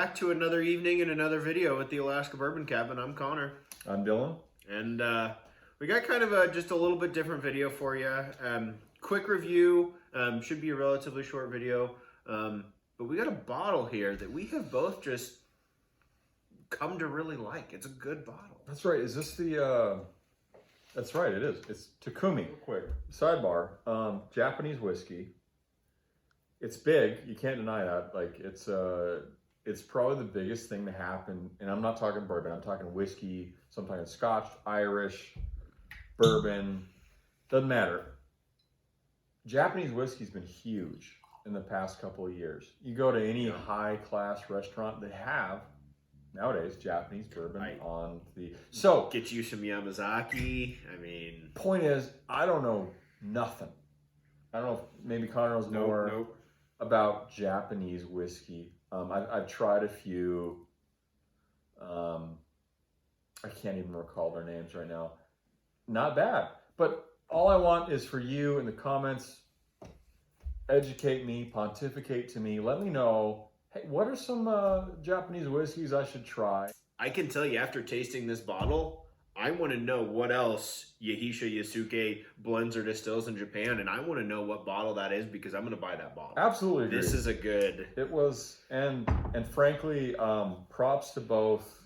back to another evening and another video at the Alaska Bourbon Cabin. I'm Connor. I'm Dylan. And we got kind of just a little bit different video for you. Quick review, should be a relatively short video. But we got a bottle here that we have both just come to really like. It's a good bottle. That's right. Is this the, that's right, it is. It's Takumi. Real quick, sidebar, Japanese whiskey. It's big, you can't deny that. Like, it's probably the biggest thing to happen, and I'm not talking bourbon, I'm talking whiskey, so I'm talking Scotch, Irish, bourbon, doesn't matter. Japanese whiskey's been huge in the past couple of years. You go to any high-class restaurant, they have, nowadays, Japanese bourbon on the... So, get you some Yamazaki, I mean... Point is, I don't know nothing. I don't know if maybe Connor knows more about Japanese whiskey. I've tried a few. I can't even recall their names right now. Not bad. But all I want is for you in the comments, educate me, pontificate to me. Let me know, hey, what are some Japanese whiskeys I should try? I can tell you after tasting this bottle, I want to know what else Yahisha Yasuke blends or distills in Japan, and I want to know what bottle that is because I'm going to buy that bottle. Absolutely agree. This is a good... It was, and frankly, props to both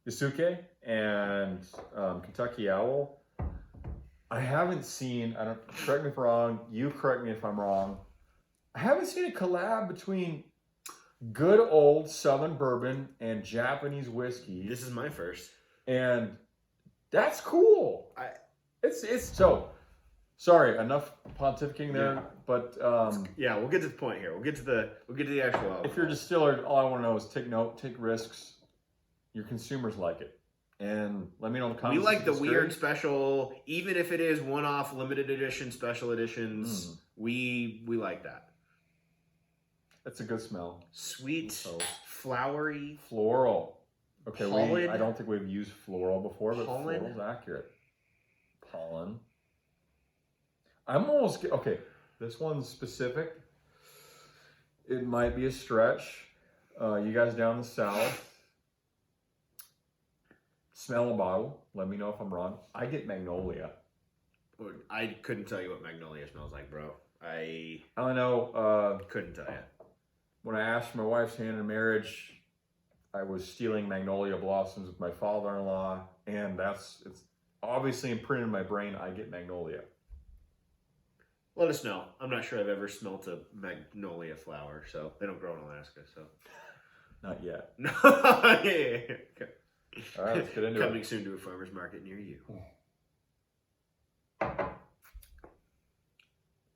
Yasuke and Kentucky Owl. I haven't seen, correct me if I'm wrong, you correct me if I'm wrong, I haven't seen a collab between good old Southern bourbon and Japanese whiskey. This is my first. And that's cool. It's so sorry, enough pontificating there, but yeah, we'll get to the point here. We'll get to the actual alcohol. If you're a distiller, all I want to know is take note, take risks. Your consumers like it. And let me know in the comments. We like the weird special, even if it is one-off limited edition, special editions, we like that. That's a good smell. Sweet, flowery. Floral. Okay, pollen. I don't think we've used floral before, but pollen. Floral's accurate. Pollen. I'm almost, okay, this one's specific. It might be a stretch. You guys down the south, smell a bottle. Let me know if I'm wrong. I get magnolia. I couldn't tell you what magnolia smells like, bro. I know. Couldn't tell you. When I asked for my wife's hand in marriage, I was stealing magnolia blossoms with my father-in-law, and it's obviously imprinted in my brain. I get magnolia. Let us know. I'm not sure I've ever smelt a magnolia flower, so they don't grow in Alaska, so. Not yet. No. Yeah. All right, let's get into it. Coming soon to a farmer's market near you.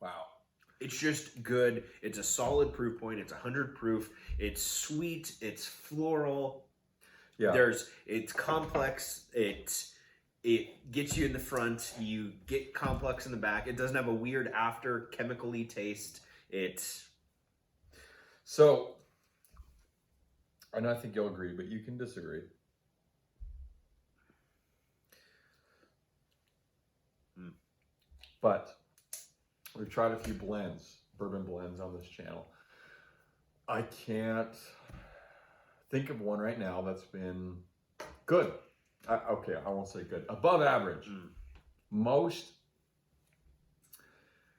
Wow. It's just good. It's a solid proof point. It's 100 proof. It's sweet. It's floral. Yeah. It's complex. It gets you in the front. You get complex in the back. It doesn't have a weird after chemically taste. So, and I think you'll agree, but you can disagree. But we've tried a few blends, bourbon blends on this channel. I can't think of one right now that's been good. Okay, I won't say good. Above average. Most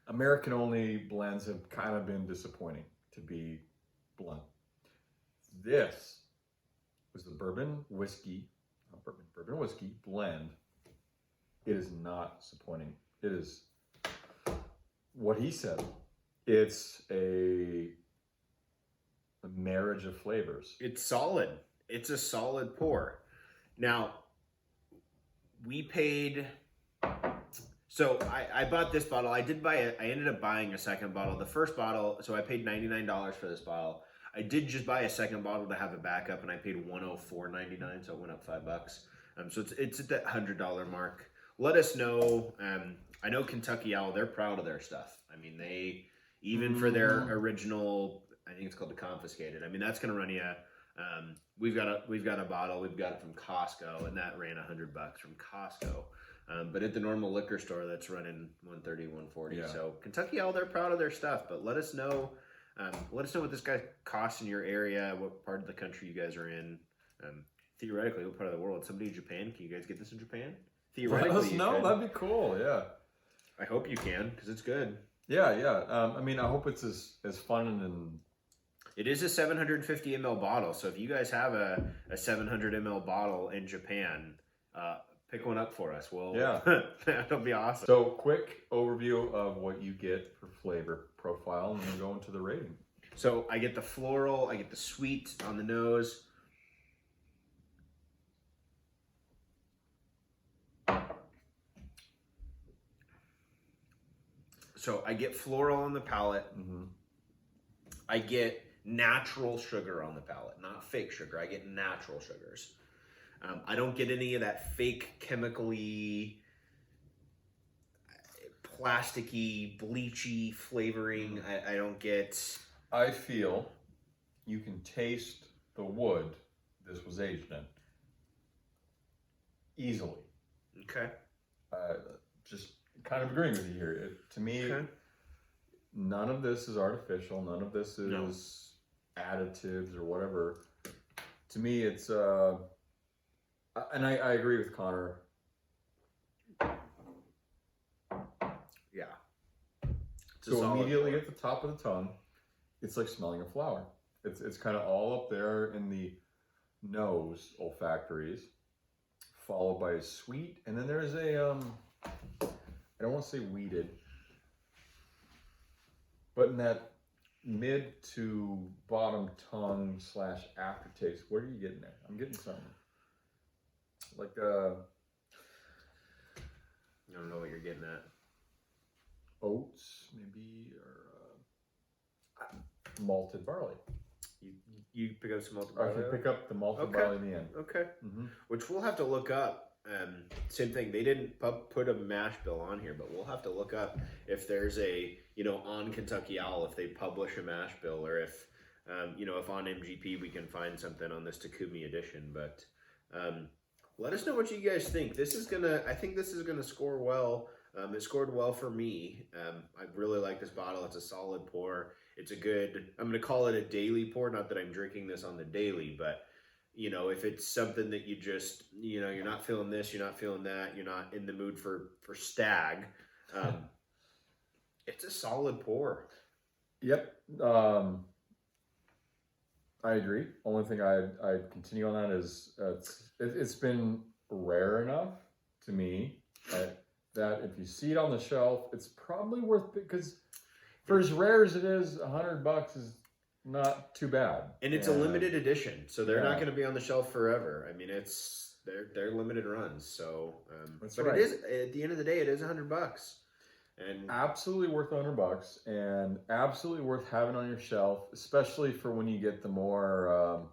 American-only blends have kind of been disappointing, to be blunt. This was the bourbon whiskey blend. It is not disappointing. It is what he said. It's a marriage of flavors. It's solid. It's a solid pour. Now, we paid... So I bought this bottle. I ended up buying a second bottle. The first bottle, so I paid $99 for this bottle. I did just buy a second bottle to have a backup, and I paid $104.99, so it went up $5. So it's at that $100 mark. Let us know. I know Kentucky Owl, they're proud of their stuff. I mean, they, even for their original, I think it's called the Confiscated. I mean, that's going to run you, we've got a bottle, we've got it from Costco, and that ran $100 from Costco. But at the normal liquor store, that's running $130, $140. Yeah. So Kentucky Owl, they're proud of their stuff, but let us know Let us know what this guy costs in your area, what part of the country you guys are in. Theoretically, what part of the world? Somebody in Japan? Can you guys get this in Japan? Theoretically, Let us know. That'd be cool. Yeah. I hope you can, because it's good. Yeah, yeah. I mean, I hope it's as fun and. It is a 750 ml bottle, so if you guys have a 700 ml bottle in Japan, pick one up for us. That'll be awesome. So, quick overview of what you get for flavor profile, and then go into the rating. So, I get the floral, I get the sweet on the nose. So, I get floral on the palate. Mm-hmm. I get natural sugar on the palate, not fake sugar. I get natural sugars. I don't get any of that fake chemically, plasticky, bleachy flavoring. I don't get. I feel you can taste the wood this was aged in easily. Okay. Just kind of agreeing with you here. To me, none of this is artificial. None of this is additives or whatever. To me, it's and I agree with Connor. Yeah. So immediately at the top of the tongue, it's like smelling a flower. It's kind of all up there in the nose olfactories, followed by a sweet, and then there's a I don't want to say weeded, but in that mid to bottom tongue / aftertaste, what are you getting there? I'm getting something like I don't know what you're getting at. Oats, maybe, or malted barley. You pick up some malted barley? I can pick up the malted barley in the end. Okay. Mm-hmm. Which we'll have to look up. Same thing. They didn't put a mash bill on here, but we'll have to look up if there's a, on Kentucky Owl, if they publish a mash bill, or if, if on MGP we can find something on this Takumi edition. But let us know what you guys think. I think this is gonna score well. It scored well for me. I really like this bottle. It's a solid pour. It's a good, I'm gonna call it a daily pour. Not that I'm drinking this on the daily, but if it's something that you just, you're not feeling this, you're not feeling that, you're not in the mood for stag, it's a solid pour. Yep. I agree. Only thing I'd continue on that is it's been rare enough to me that if you see it on the shelf, it's probably worth it, because for as rare as it is, $100 is not too bad. And it's a limited edition, so they're not going to be on the shelf forever. I mean, they're limited runs. So, but right. It is, at the end of the day, it is $100, and absolutely worth $100, and absolutely worth having on your shelf, especially for when you get the more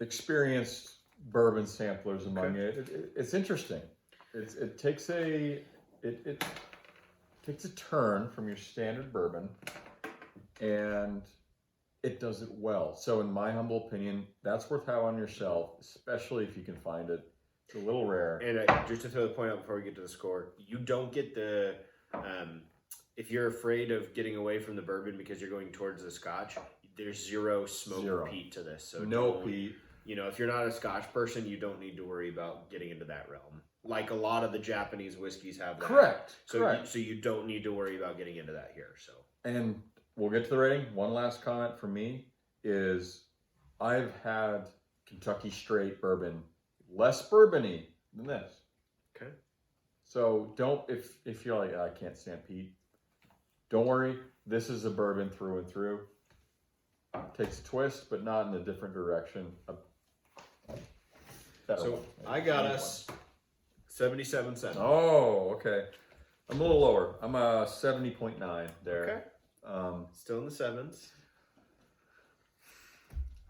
experienced bourbon samplers among it. It's interesting. It takes a turn from your standard bourbon, and it does it well. So in my humble opinion, that's worth having on your shelf, especially if you can find it. It's a little rare. And just to throw the point out before we get to the score, you don't get the, if you're afraid of getting away from the bourbon because you're going towards the Scotch, there's zero smoke or peat to this. So no peat. If you're not a Scotch person, you don't need to worry about getting into that realm. Like a lot of the Japanese whiskeys have that. Correct. So you don't need to worry about getting into that here. So. And we'll get to the rating. One last comment from me is I've had Kentucky straight bourbon less bourbony than this. Okay. So if you're like, I can't stand peat, don't worry. This is a bourbon through and through. Takes a twist, but not in a different direction. So I got us 77 cents. Oh, okay. I'm a little lower. I'm a 70.9 there. Okay. Still in the sevens.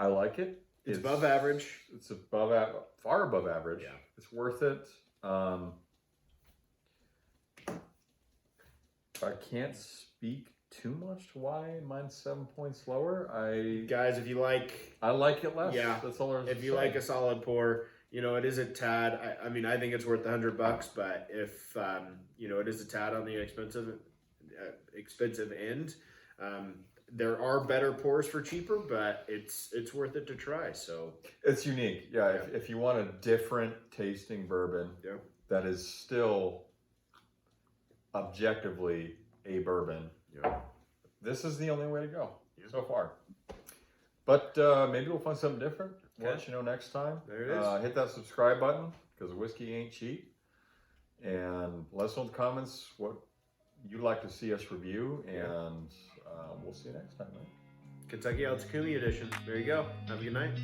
I like it. It's above average. It's far above average. Yeah. It's worth it. I can't speak too much to why mine's 7 points lower. Guys, if you like, I like it less. Yeah. That's all there's. If you like a solid pour, it is a tad. I mean, I think it's worth $100, but if it is a tad on the expensive, expensive end. There are better pours for cheaper, but it's worth it to try. So it's unique. Yeah, if you want a different tasting bourbon that is still objectively a bourbon, this is the only way to go so far. But maybe we'll find something different. We'll let you know next time. There it is. Hit that subscribe button because whiskey ain't cheap. And let us know in the comments what you'd like to see us review. And we'll see you next time, man. Kentucky Owl Takumi edition. There you go. Have a good night.